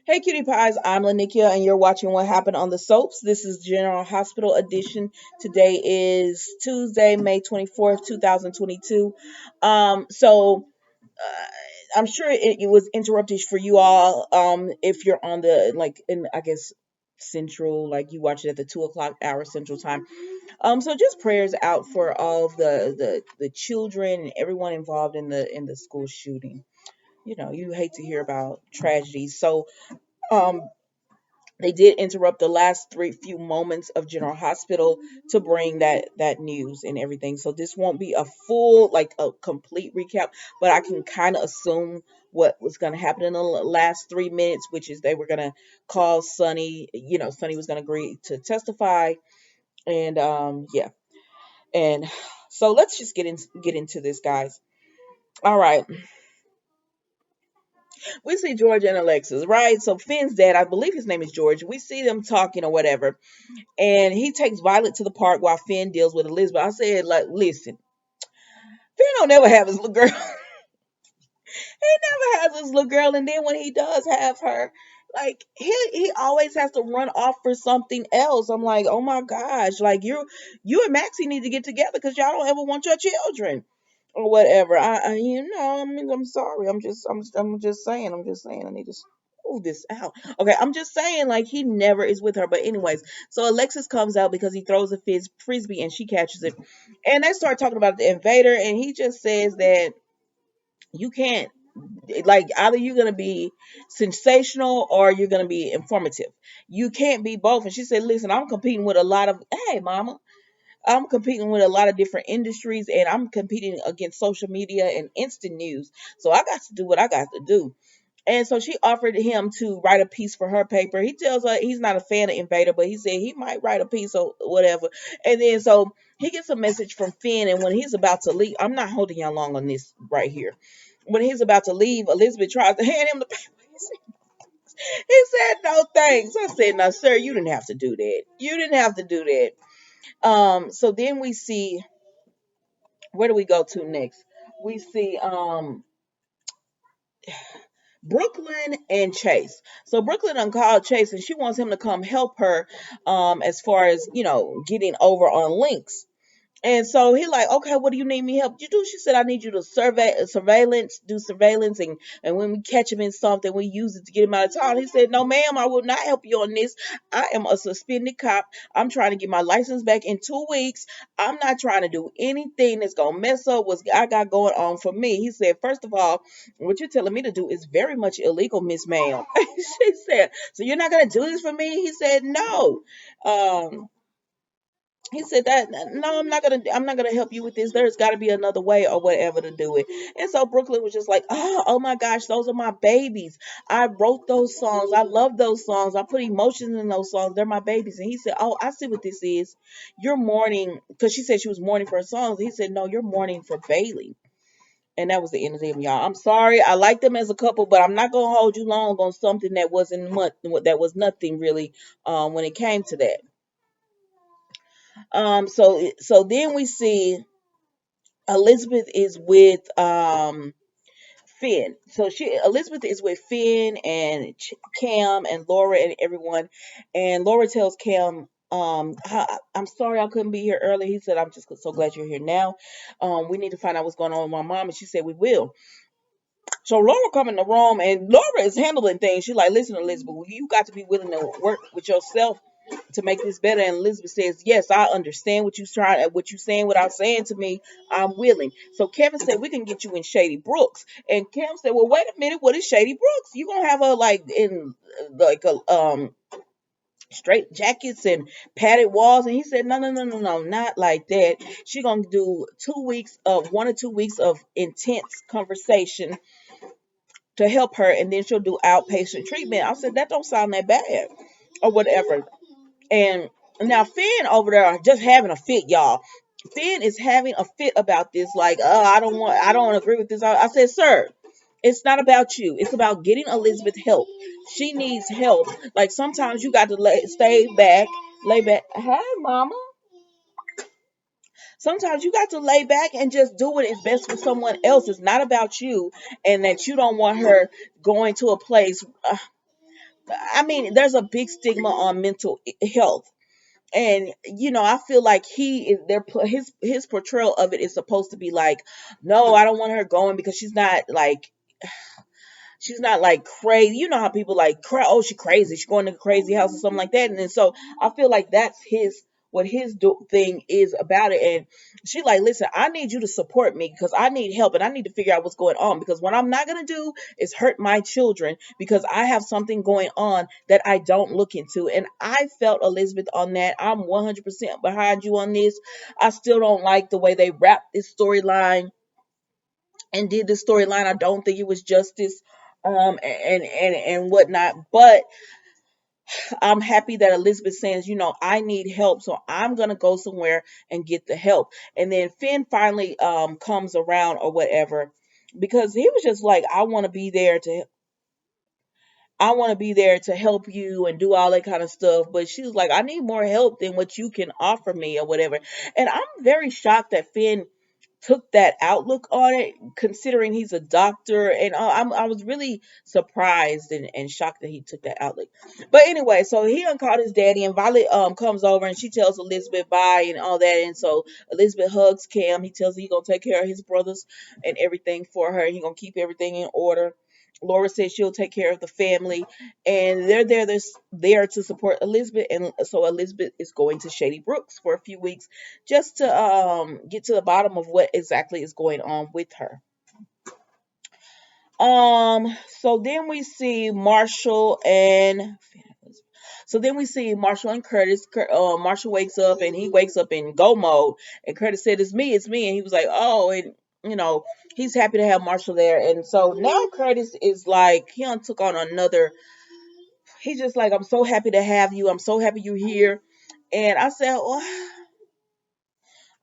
Hey, cutie pies, I'm Lanikia, and you're watching What Happened on the Soaps. This is General Hospital Edition. Today is Tuesday, May 24th, 2022. I'm sure it was interrupted for you all if you're on the, like, in, I guess, Central, like you watch it at the 2 o'clock hour Central Time. So just prayers out for all of the children and everyone involved in the school shooting. You hate to hear about tragedies. Um, they did interrupt the last three few moments of General Hospital to bring that news and everything. So this won't be a full, like a complete recap, but I can kind of assume what was going to happen in the last 3 minutes, which is they were going to call Sonny. Sonny was going to agree to testify, and yeah, and so let's just get into this, guys. All right, we see George and Alexis, right? So Finn's dad, I believe his name is George. We see them talking or whatever, and he takes Violet to the park while Finn deals with Elizabeth. I said, like, listen, Finn don't never have his little girl. He never has his little girl, and then when he does have her, like he always has to run off for something else. I'm like, oh my gosh, like you and Maxie need to get together because y'all don't ever want your children or whatever. I'm sorry. I'm just saying. I need to move this out. Okay, I'm just saying, like, he never is with her. But anyways, so Alexis comes out because he throws a frisbee and she catches it, and they start talking about the invader, and he just says that you can't, like, either you're gonna be sensational or you're gonna be informative. You can't be both. And she said, listen, I'm competing with a lot of, hey mama, I'm competing with a lot of different industries, and I'm competing against social media and instant news. So I got to do what I got to do. And so she offered him to write a piece for her paper. He tells her he's not a fan of Invader, but he said he might write a piece or whatever. And then so he gets a message from Finn, and when he's about to leave, I'm not holding y'all long on this right here. When he's about to leave, Elizabeth tries to hand him the paper. He said no thanks. I said, no, sir, you didn't have to do that. You didn't have to do that. So then we see, where do we go to next? We see Brooklyn and Chase. So Brooklyn done called Chase, and she wants him to come help her as far as, getting over on links. And so he like, okay, what do you need me help you do? She said, I need you to do surveillance, and when we catch him in something, we use it to get him out of town. He said, no, ma'am, I will not help you on this. I am a suspended cop. I'm trying to get my license back in 2 weeks. I'm not trying to do anything that's gonna mess up what I got going on for me. He said, first of all, what you're telling me to do is very much illegal, Miss Ma'am. She said, so you're not gonna do this for me? He said, no. Um, he said that, no, I'm not gonna help you with this. There's got to be another way or whatever to do it. And so Brooklyn was just like, oh my gosh, those are my babies. I wrote those songs. I love those songs. I put emotions in those songs. They're my babies. And he said, oh, I see what this is. You're mourning, because she said she was mourning for her songs. He said, no, you're mourning for Bailey. And that was the end of them, y'all. I'm sorry. I like them as a couple, but I'm not gonna hold you long on something that wasn't much, that was nothing really, when it came to that. So then we see Elizabeth is with Finn. So Elizabeth is with Finn and Cam and Laura and everyone. And Laura tells Cam, I'm sorry I couldn't be here early. He said, I'm just so glad you're here now. We need to find out what's going on with my mom. And she said, we will. So Laura come in the room, and Laura is handling things. She's like, listen, Elizabeth, you got to be willing to work with yourself to make this better. And Elizabeth says, yes, I understand what you saying without saying to me. I'm willing. So Kevin said, we can get you in Shady Brooks. And Cam said, well, wait a minute, what is Shady Brooks? You gonna have her like in like a straight jackets and padded walls? And he said, no, no, no, no, no, not like that. She gonna do 2 weeks of 1 or 2 weeks of intense conversation to help her, and then she'll do outpatient treatment. I said, that don't sound that bad or whatever. And now Finn over there just having a fit, y'all. Finn is having a fit about this. Like, I don't agree with this. I said, sir, it's not about you. It's about getting Elizabeth help. She needs help. Like, sometimes you got to lay back. Hey, mama. Sometimes you got to lay back and just do what is best for someone else. It's not about you, and that you don't want her going to a place. I mean, there's a big stigma on mental health. And I feel like he is there. His portrayal of it is supposed to be like, no, I don't want her going because she's not like crazy. You know how people like cry, oh, she crazy, she going to a crazy house or something like that. And then so I feel like that's his what his thing is about it. And she like, listen, I need you to support me because I need help and I need to figure out what's going on, because what I'm not gonna do is hurt my children because I have something going on that I don't look into. And I felt Elizabeth on that. I'm 100% behind you on this. I still don't like the way they wrapped this storyline and did the storyline. I don't think it was justice, and whatnot. But I'm happy that Elizabeth says, I need help, so I'm gonna go somewhere and get the help. And then Finn finally comes around or whatever, because he was just like, I want to be there to help you and do all that kind of stuff. But she was like, I need more help than what you can offer me or whatever. And I'm very shocked that Finn took that outlook on it, considering he's a doctor. And I was really surprised and shocked that he took that outlook. But anyway, so he uncalled his daddy, and Violet comes over and she tells Elizabeth bye and all that. And so Elizabeth hugs Cam. He tells her he's gonna take care of his brothers and everything for her. He's gonna keep everything in order. Laura says she'll take care of the family, and they're there to support Elizabeth. And so Elizabeth is going to Shady Brooks for a few weeks just to get to the bottom of what exactly is going on with her. So then we see Marshall and Curtis. Marshall wakes up and he wakes up in go mode, and Curtis said, it's me," and he was like, "Oh," and you know he's happy to have Marshall there. And so now Curtis is like, he done took on another. He's just like, "I'm so happy to have you. I'm so happy you're here." And I said, well,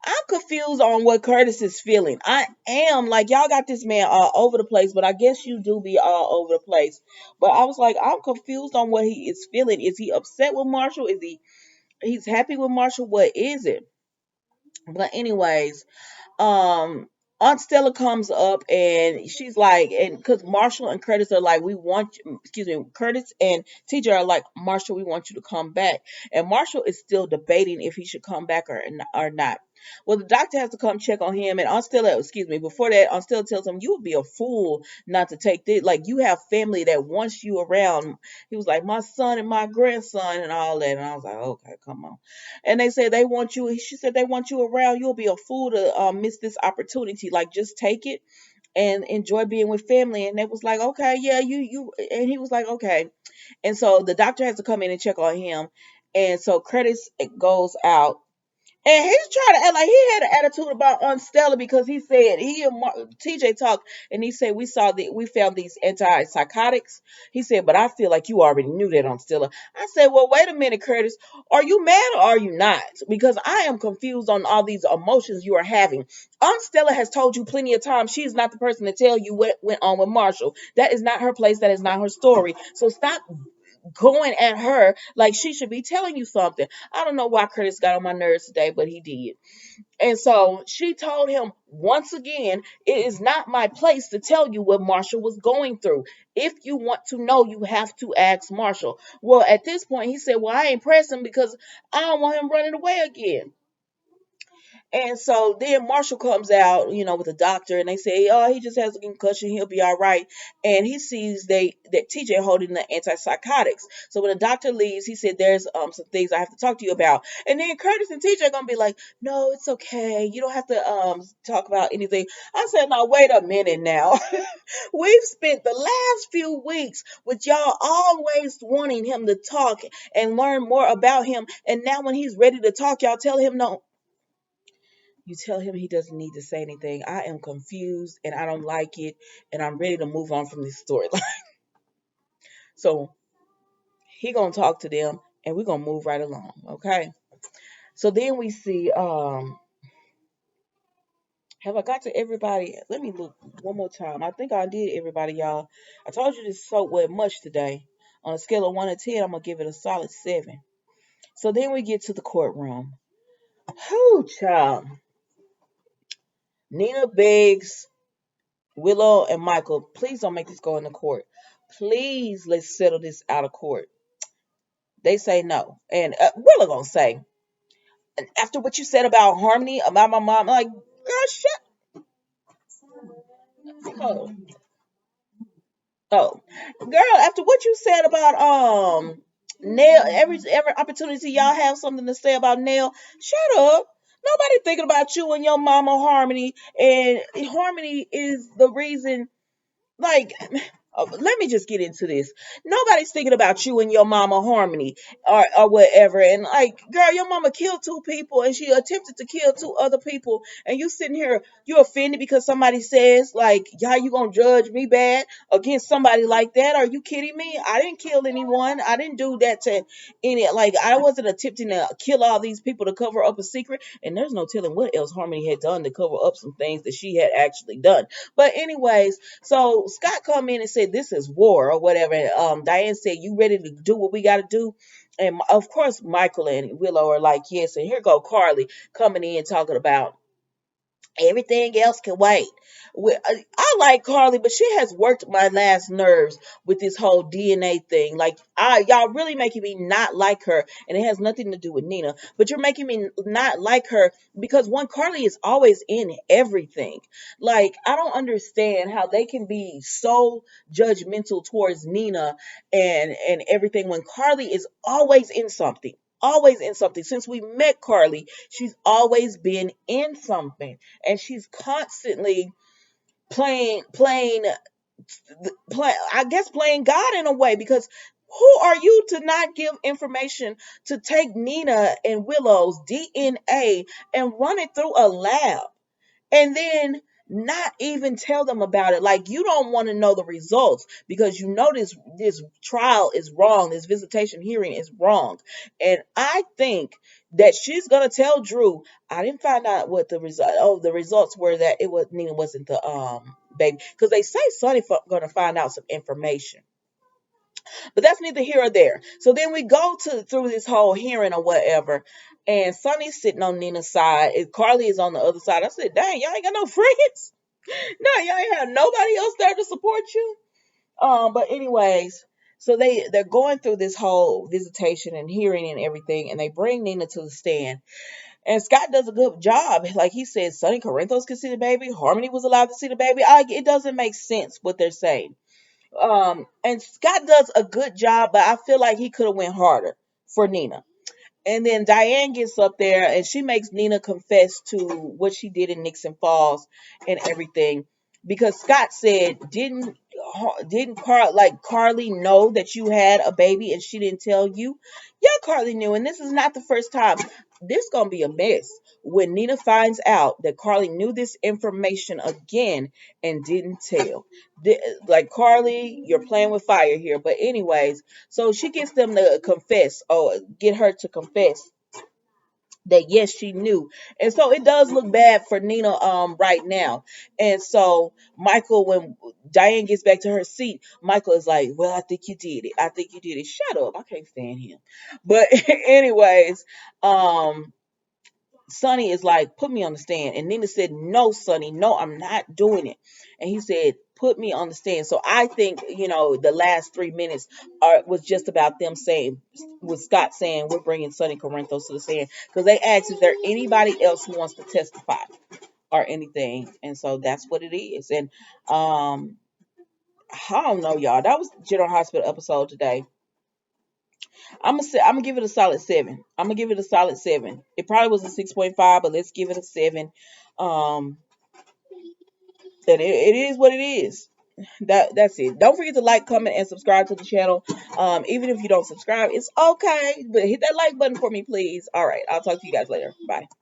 I'm confused on what Curtis is feeling. I am like, y'all got this man all over the place, but I guess you do be all over the place. But I was like, I'm confused on what he is feeling. Is he upset with Marshall? He's happy with Marshall? What is it? But anyways, um Aunt Stella comes up and she's like, and because Marshall and Curtis are like, we want you, excuse me, Curtis and TJ are like, Marshall, we want you to come back. And Marshall is still debating if he should come back or not. Well, the doctor has to come check on him, and Aunt Stella, excuse me, before that, Aunt Stella tells him, you would be a fool not to take this. Like, you have family that wants you around. He was like, my son and my grandson and all that. And I was like, okay, come on. And they said they want you. She said they want you around. You'll be a fool to miss this opportunity. Like, just take it and enjoy being with family. And they was like, okay, yeah, you. And he was like, okay. And so the doctor has to come in and check on him. And so Curtis goes out, and he's trying to act like he had an attitude about Aunt Stella, because he said he and TJ talked, and he said we found these antipsychotics. He said, but I feel like you already knew that, Aunt Stella. I said, well, wait a minute, Curtis. Are you mad or are you not? Because I am confused on all these emotions you are having. Aunt Stella has told you plenty of times she is not the person to tell you what went on with Marshall. That is not her place. That is not her story. So stop going at her like she should be telling you something. I don't know why Curtis got on my nerves today, but he did. And so she told him once again, it is not my place to tell you what Marshall was going through. If you want to know, you have to ask Marshall. Well, at this point, he said, well, I ain't pressing because I don't want him running away again. And so then Marshall comes out, with a doctor, and they say, "Oh, he just has a concussion. He'll be all right." And he sees that TJ holding the antipsychotics. So when the doctor leaves, he said, "There's some things I have to talk to you about." And then Curtis and TJ are gonna be like, "No, it's okay. You don't have to talk about anything." I said, "No, wait a minute now. We've spent the last few weeks with y'all always wanting him to talk and learn more about him, and now when he's ready to talk, y'all tell him no." You tell him he doesn't need to say anything. I am confused and I don't like it, and I'm ready to move on from this storyline. So he gonna talk to them and we're gonna move right along. Okay. So then we see, have I got to everybody? Let me look one more time. I think I did everybody, y'all. I told you this soap wasn't much today. On a scale of 1 to 10, I'm gonna give it a solid 7. So then we get to the courtroom. Whoo, child. Nina begs Willow and Michael, please don't make this go into court. please, let's settle this out of court. They say no. And Willa gonna say, after what you said about Harmony, about my mom, I'm like, girl, shut up. Oh, girl, after what you said about Nell, every opportunity y'all have something to say about Nell, shut up. Nobody thinking about you and your mama Harmony, and Harmony is the reason. Like, let me just get into this. Nobody's thinking about you and your mama Harmony or whatever. And like, girl, your mama killed two people and she attempted to kill two other people. And you sitting here, you offended because somebody says, like, yeah, you gonna judge me bad against somebody like that? Are you kidding me? I didn't kill anyone. I didn't do that to any, like, I wasn't attempting to kill all these people to cover up a secret. And there's no telling what else Harmony had done to cover up some things that she had actually done. But anyways, so Scott come in and said, "This is war or whatever." And, Diane said, "You ready to do what we got to do?" And of course, Michael and Willow are like, "Yes." And here go Carly coming in talking about everything else can wait. I like Carly, but she has worked my last nerves with this whole DNA thing. Like, y'all really making me not like her, and it has nothing to do with Nina. But you're making me not like her because one, Carly is always in everything. Like, I don't understand how they can be so judgmental towards Nina and everything when Carly is always in something. Always in something. Since we met Carly, she's always been in something, and she's constantly playing God in a way, because who are you to not give information to take Nina and Willow's DNA and run it through a lab and then not even tell them about it? Like, you don't want to know the results because you know this trial is wrong, this visitation hearing is wrong. And I think that she's gonna tell Drew, I didn't find out what the results were, that it was Nina wasn't the baby, because they say Sonny gonna find out some information. But that's neither here or there. So then we go to through this whole hearing or whatever, and Sonny's sitting on Nina's side, and Carly is on the other side. I said, dang, y'all ain't got no friends. No, y'all ain't have nobody else there to support you. But anyways, so they're going through this whole visitation and hearing and everything, and they bring Nina to the stand. And Scott does a good job. Like he said, Sonny Corinthos could see the baby. Harmony was allowed to see the baby. It doesn't make sense what they're saying. And Scott does a good job, but I feel like he could have went harder for Nina. And then Diane gets up there and she makes Nina confess to what she did in Nixon Falls and everything. Because Scott said, didn't Carly know that you had a baby and she didn't tell you? Yeah, Carly knew, and this is not the first time. This gonna be a mess when Nina finds out that Carly knew this information again and didn't tell. Like, Carly, you're playing with fire here. But anyways, so she gets them to confess, or get her to confess that yes, she knew. And so it does look bad for Nina right now. And so Michael, when Diane gets back to her seat, Michael is like, well, I think you did it. I think you did it. Shut up. I can't stand him. But anyways, um Sonny is like, put me on the stand. And Nina said, no, Sonny, no, I'm not doing it. And he said, put me on the stand. So I think, the last 3 minutes was just about them saying, with Scott saying, we're bringing Sonny Corinthos to the stand. Because they asked, is there anybody else who wants to testify or anything? And so that's what it is. And I don't know, y'all. That was General Hospital episode today. I'm gonna give it a solid 7. I'm gonna give it a solid 7. It probably was a 6.5, but let's give it a 7. Um, and it is what it is. That's it. Don't forget to like, comment, and subscribe to the channel. Even if you don't subscribe, it's okay, but hit that like button for me, please. All right, I'll talk to you guys later. Bye.